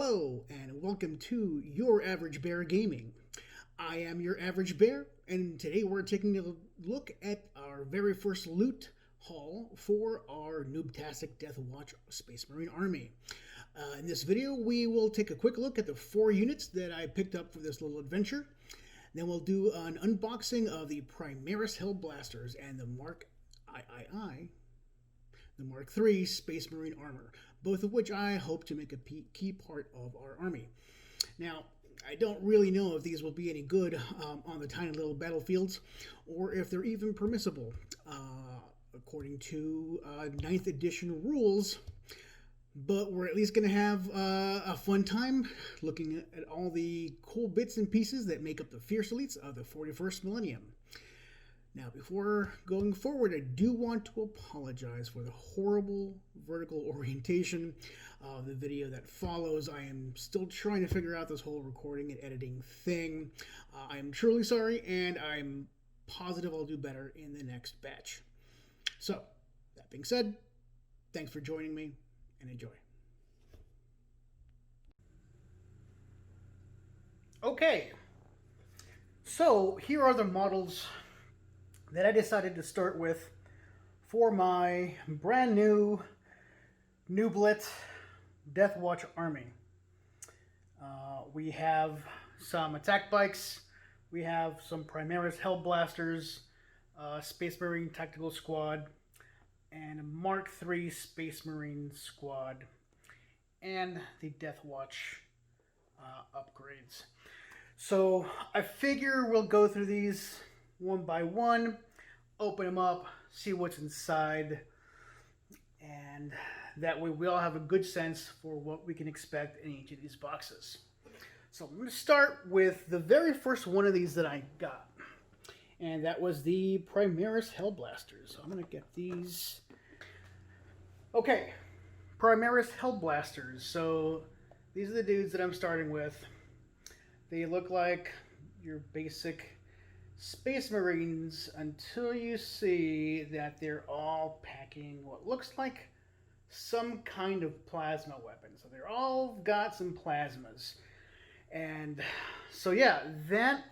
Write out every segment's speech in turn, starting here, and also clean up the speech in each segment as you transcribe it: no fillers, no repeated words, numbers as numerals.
Hello, and welcome to Your Average Bear Gaming. I am your average bear, and today we're taking a look at our very first loot haul for our Noobtastic Deathwatch Space Marine Army. In this video, we will take a quick look at the 4 units that I picked up for this little adventure. Then we'll do an unboxing of the Primaris Hellblasters and the Mark III Space Marine Armor, both of which I hope to make a key part of our army. Now, I don't really know if these will be any good on the tiny little battlefields, or if they're even permissible, according to 9th edition rules, but we're at least going to have a fun time looking at all the cool bits and pieces that make up the fierce elites of the 41st millennium. Now, before going forward, I do want to apologize for the horrible vertical orientation of the video that follows. I am still trying to figure out this whole recording and editing thing. I am truly sorry, and I'm positive I'll do better in the next batch. So, that being said, thanks for joining me, and enjoy. Okay, so here are the models that I decided to start with for my brand new Nooblet Deathwatch army. We have some attack bikes, we have some Primaris Hellblasters, Space Marine Tactical Squad, and a Mark III Space Marine Squad, and the Deathwatch upgrades. So I figure we'll go through these one by one, open them up, see what's inside, and that way we all have a good sense for what we can expect in each of these boxes. So I'm going to start with the very first one of these that I got, and that was the Primaris Hellblasters. So I'm going to get these. Okay, Primaris Hellblasters. So these are the dudes that I'm starting with. They look like your basic Space Marines until you see that they're all packing what looks like some kind of plasma weapon. So they're all got some plasmas. And so yeah, that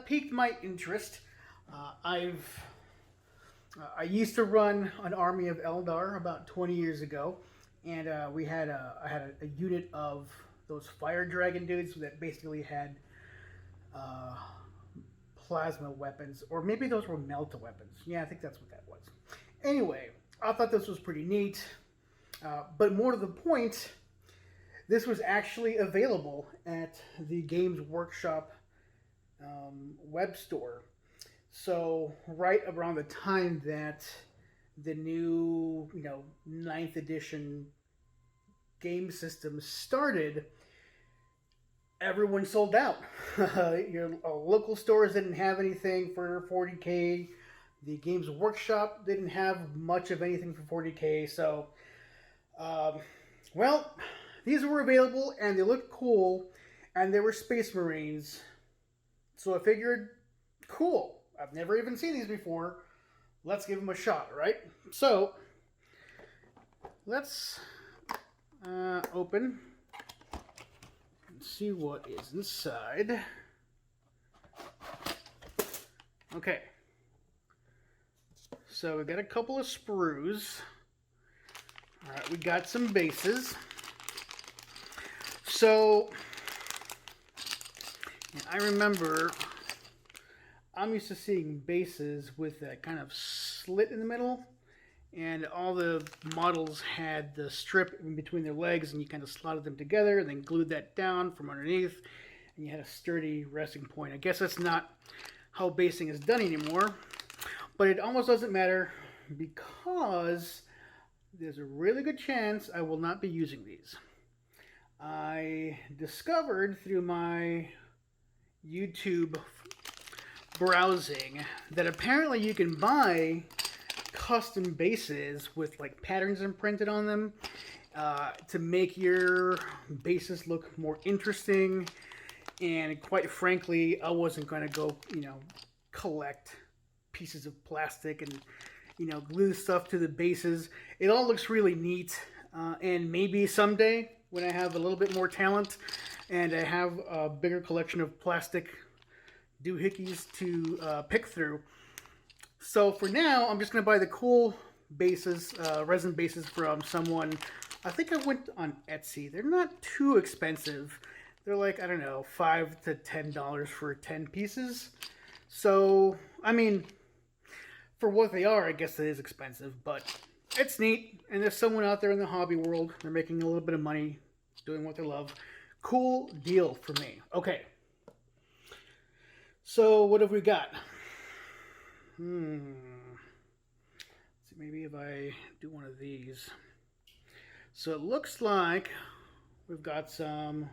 piqued my interest. I used to run an army of Eldar about 20 years ago, and I had a unit of those fire dragon dudes that basically had plasma weapons, or maybe those were melta weapons. Yeah, I think that's what that was. Anyway, I thought this was pretty neat, but more to the point, this was actually available at the Games Workshop web store. So right around the time that the new 9th edition game system started, everyone sold out. Your local stores didn't have anything for 40K. The Games Workshop didn't have much of anything for 40K. So, well, these were available and they looked cool, and they were Space Marines. So I figured, cool, I've never even seen these before. Let's give them a shot, right? So, let's open and see what is inside. Okay. So we got a couple of sprues. Alright, we got some bases. So, I remember I'm used to seeing bases with that kind of slit in the middle, and all the models had the strip in between their legs, and you kind of slotted them together and then glued that down from underneath, and you had a sturdy resting point. I guess that's not how basing is done anymore, but it almost doesn't matter because there's a really good chance I will not be using these. I discovered through my YouTube browsing that apparently you can buy custom bases with like patterns imprinted on them to make your bases look more interesting. And quite frankly, I wasn't going to go, collect pieces of plastic and glue stuff to the bases. It all looks really neat. And maybe someday when I have a little bit more talent and I have a bigger collection of plastic doohickeys to pick through. So for now, I'm just going to buy the cool bases, resin bases from someone. I think I went on Etsy. They're not too expensive. They're like, I don't know, $5 to $10 for 10 pieces. So, I mean, for what they are, I guess it is expensive, but it's neat. And there's someone out there in the hobby world. They're making a little bit of money doing what they love. Cool deal for me. Okay. So, what have we got? Let's see, maybe if I do one of these. So it looks like we've got some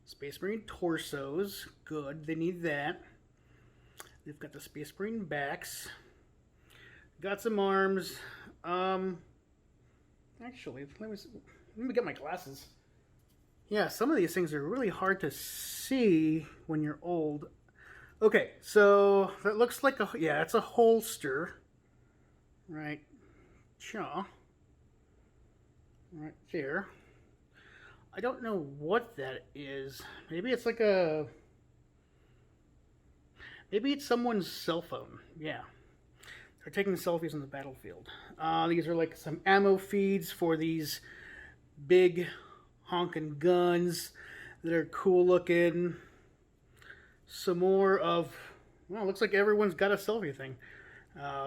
Space Marine torsos. Good, they need that. They've got the Space Marine backs. Got some arms. Actually, let me get my glasses. Yeah, some of these things are really hard to see when you're old. Okay, so that looks like yeah, it's a holster. Right. Chaw. Right there. I don't know what that is. Maybe it's like maybe it's someone's cell phone. Yeah. They're taking selfies on the battlefield. These are like some ammo feeds for these big honking guns that are cool looking. Some more of, well, it looks like everyone's got a selfie thing.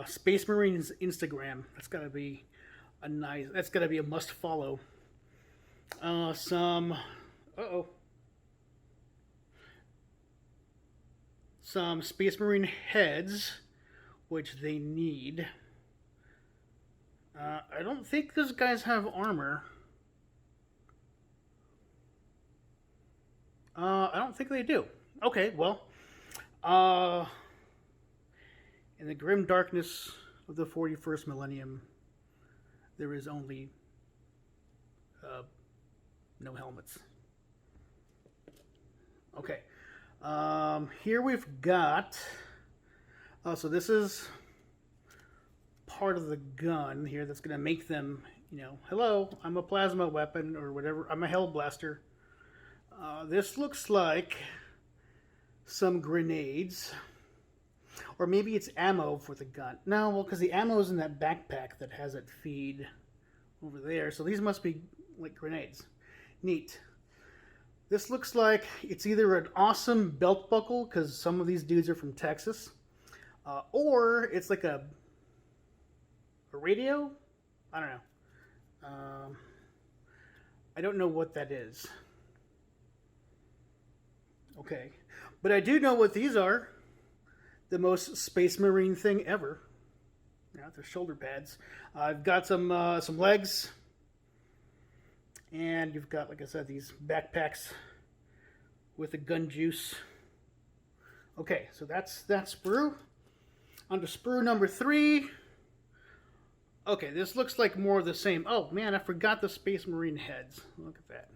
Space Marine's Instagram. That's gotta be that's gotta be a must follow. Some Space Marine heads, which they need. I don't think those guys have armor. I don't think they do. Okay, well, in the grim darkness of the 41st millennium, there is only no helmets. Okay, here we've got, so this is part of the gun here that's going to make them, you know, hello, I'm a plasma weapon or whatever, I'm a Hellblaster. This looks like some grenades, or maybe it's ammo for the gun. No, well, because the ammo is in that backpack that has that feed over there, so these must be like grenades. Neat. This looks like it's either an awesome belt buckle, because some of these dudes are from Texas, or it's like a radio? I don't know. I don't know what that is. Okay. But I do know what these are. The most Space Marine thing ever. Yeah, they're shoulder pads. I've got some legs. And you've got, like I said, these backpacks with the gun juice. Okay, so that's that sprue. On to sprue number 3. Okay, this looks like more of the same. Oh, man, I forgot the Space Marine heads. Look at that.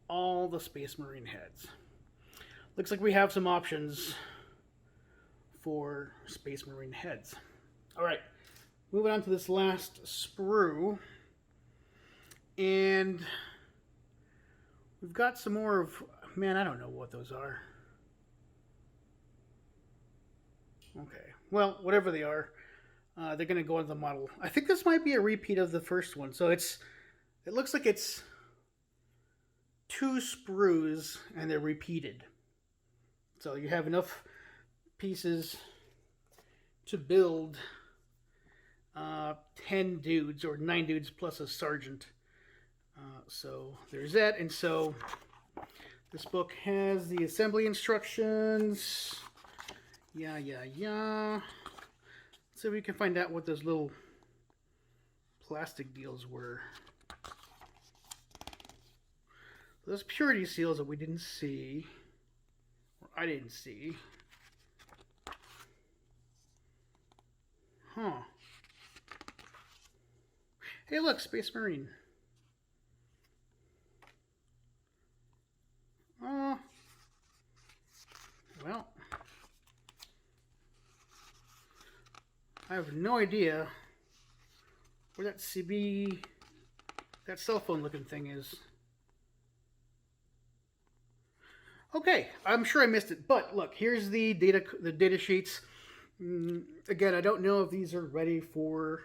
All the Space Marine heads. Looks like we have some options for Space Marine heads. All right, moving on to this last sprue. And we've got some more of, man, I don't know what those are. Okay, well, whatever they are, they're going to go into the model. I think this might be a repeat of the first one. So it looks like it's 2 sprues and they're repeated. So you have enough pieces to build 10 dudes or 9 dudes plus a sergeant. So there's that. And so this book has the assembly instructions. Yeah. So we can find out what those little plastic deals were. Those purity seals that we didn't see, or I didn't see. Huh. Hey, look, Space Marine. Well, I have no idea where that CB that cell phone looking thing is. Okay, I'm sure I missed it, but look, here's the data sheets. Again, I don't know if these are ready for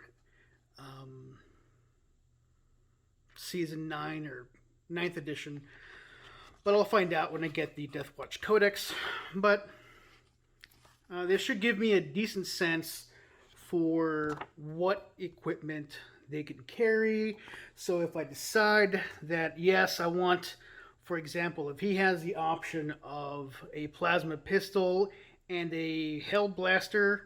season 9 or 9th edition, but I'll find out when I get the Deathwatch Codex. But this should give me a decent sense for what equipment they can carry. So if I decide that, yes, I want, for example, if he has the option of a plasma pistol and a Hellblaster,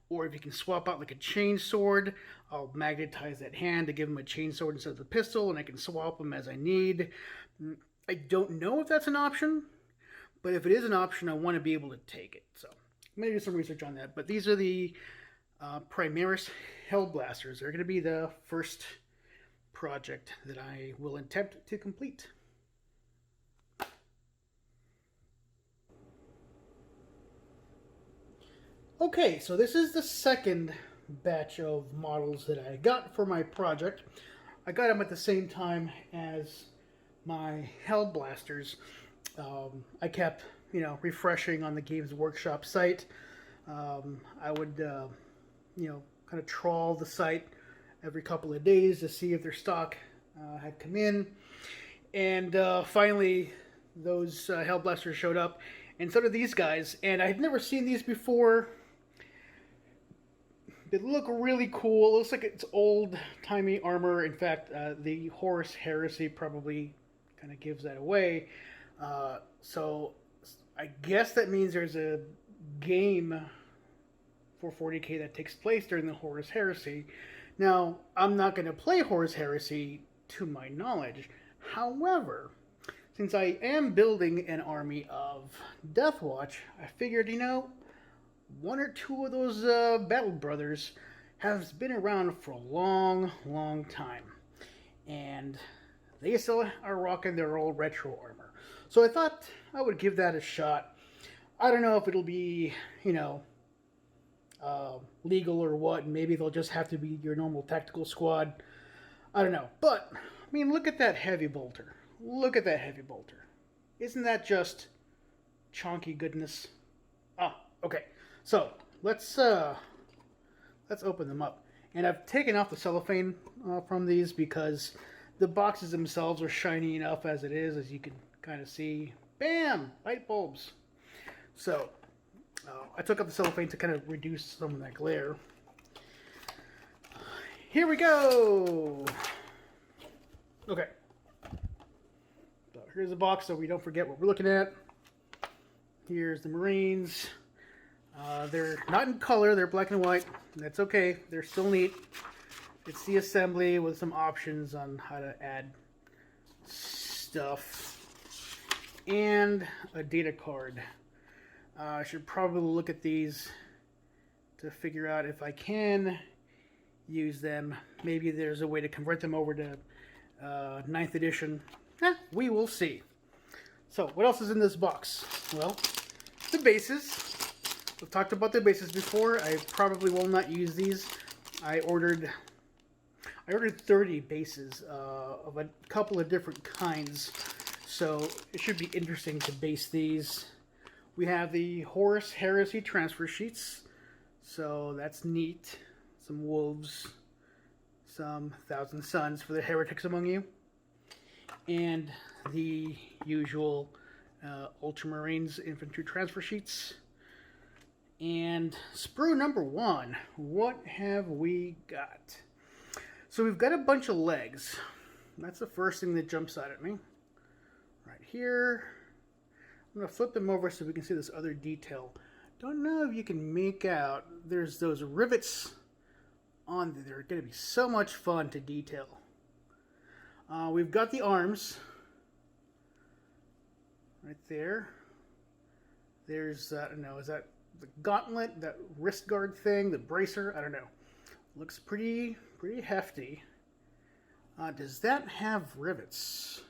or if he can swap out like a chainsword, I'll magnetize that hand to give him a chainsword instead of the pistol, and I can swap them as I need. I don't know if that's an option, but if it is an option, I want to be able to take it. So I'm going to do some research on that. But these are the Primaris Hellblasters. They're going to be the first project that I will attempt to complete. Okay, so this is the second batch of models that I got for my project. I got them at the same time as my Hellblasters. I kept, refreshing on the Games Workshop site. I would, kind of trawl the site every couple of days to see if their stock had come in. And finally, those Hellblasters showed up, and so did these guys. And I had never seen these before. They look really cool. It looks like it's old-timey armor. In fact, the Horus Heresy probably kind of gives that away. So I guess that means there's a game for 40K that takes place during the Horus Heresy. Now, I'm not going to play Horus Heresy to my knowledge. However, since I am building an army of Deathwatch, I figured, one or two of those Battle Brothers have been around for a long, long time. And they still are rocking their old retro armor. So I thought I would give that a shot. I don't know if it'll be, legal or what. Maybe they'll just have to be your normal tactical squad. I don't know. But, look at that heavy bolter. Look at that heavy bolter. Isn't that just chunky goodness? Ah, okay. So let's open them up. And I've taken off the cellophane from these because the boxes themselves are shiny enough as it is, as you can kind of see. Bam! Light bulbs. So I took off the cellophane to kind of reduce some of that glare. Here we go! Okay. So here's the box so we don't forget what we're looking at. Here's the Marines. They're not in color, they're black and white. That's okay, they're still neat. It's the assembly with some options on how to add stuff. And a data card. I should probably look at these to figure out if I can use them. Maybe there's a way to convert them over to 9th edition. We will see. So, what else is in this box? Well, the bases. We've talked about the bases before. I probably will not use these. I ordered 30 bases of a couple of different kinds. So it should be interesting to base these. We have the Horus Heresy transfer sheets. So that's neat. Some wolves. Some Thousand Suns for the heretics among you. And the usual Ultramarines infantry transfer sheets. And sprue number 1, what have we got? So we've got a bunch of legs. That's the first thing that jumps out at me. Right here. I'm going to flip them over so we can see this other detail. Don't know if you can make out, there's those rivets on there. They're going to be so much fun to detail. We've got the arms. Right there. There's, I don't know, is that the gauntlet, that wrist guard thing, the bracer? I don't know. Looks pretty hefty. Does that have rivets?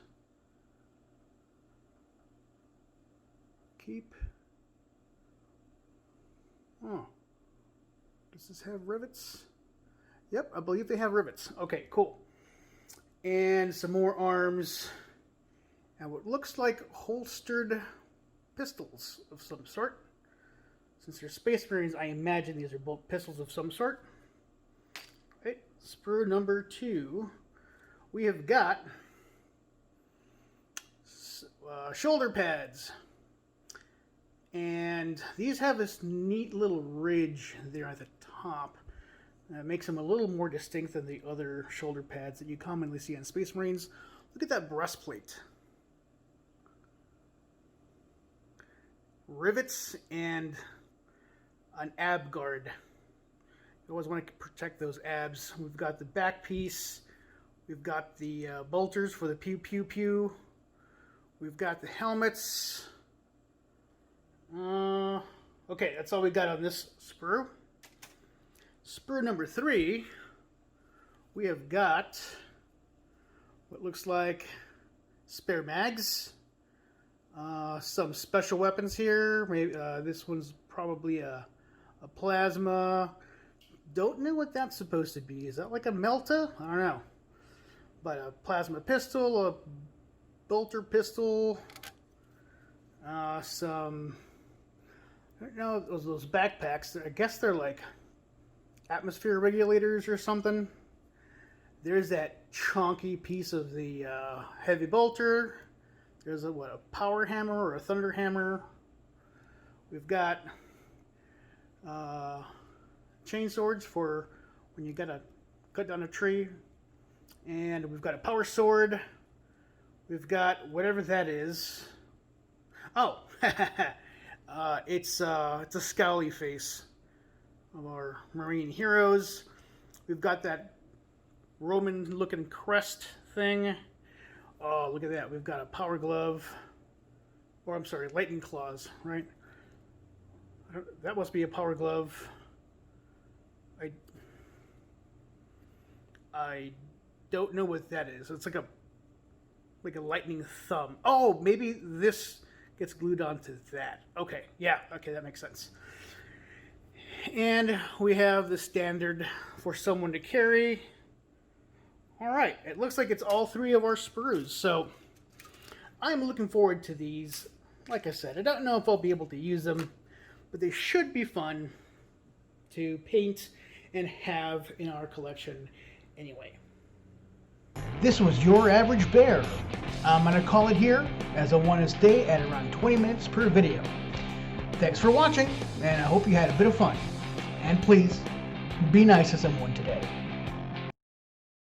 Keep. Oh. Does this have rivets? Yep, I believe they have rivets. Okay, cool. and some more arms, and what looks like holstered pistols of some sort. Since they're Space Marines, I imagine these are both pistols of some sort. Okay, sprue number 2. We have got shoulder pads. And these have this neat little ridge there at the top. That makes them a little more distinct than the other shoulder pads that you commonly see on Space Marines. Look at that breastplate. Rivets and an ab guard. You always want to protect those abs. We've got the back piece. We've got the bolters for the pew pew pew. We've got the helmets. Okay, that's all we got on this sprue. Sprue number 3, we have got what looks like spare mags, some special weapons here. Maybe this one's probably a plasma. Don't know what that's supposed to be. Is that like a melta? I don't know. But a plasma pistol, a bolter pistol, some, I don't know, those backpacks. I guess they're like atmosphere regulators or something. There's that chunky piece of the heavy bolter. There's a power hammer or a thunder hammer. We've got chain swords for when you gotta cut down a tree. And we've got a power sword. We've got whatever that is. Oh, it's a scowly face of our Marine heroes. We've got that Roman-looking crest thing. Oh, look at that. We've got a power glove. Or, I'm sorry, lightning claws, right? That must be a power glove. I don't know what that is. It's like a lightning thumb. Oh, maybe this gets glued onto that. Okay, yeah, okay, that makes sense. And we have the standard for someone to carry. All right, it looks like it's all 3 of our sprues. So I'm looking forward to these. Like I said, I don't know if I'll be able to use them, but they should be fun to paint and have in our collection anyway. This was Your Average Bear. I'm going to call it here, as I want to stay at around 20 minutes per video. Thanks for watching, and I hope you had a bit of fun. And please, be nice to someone today.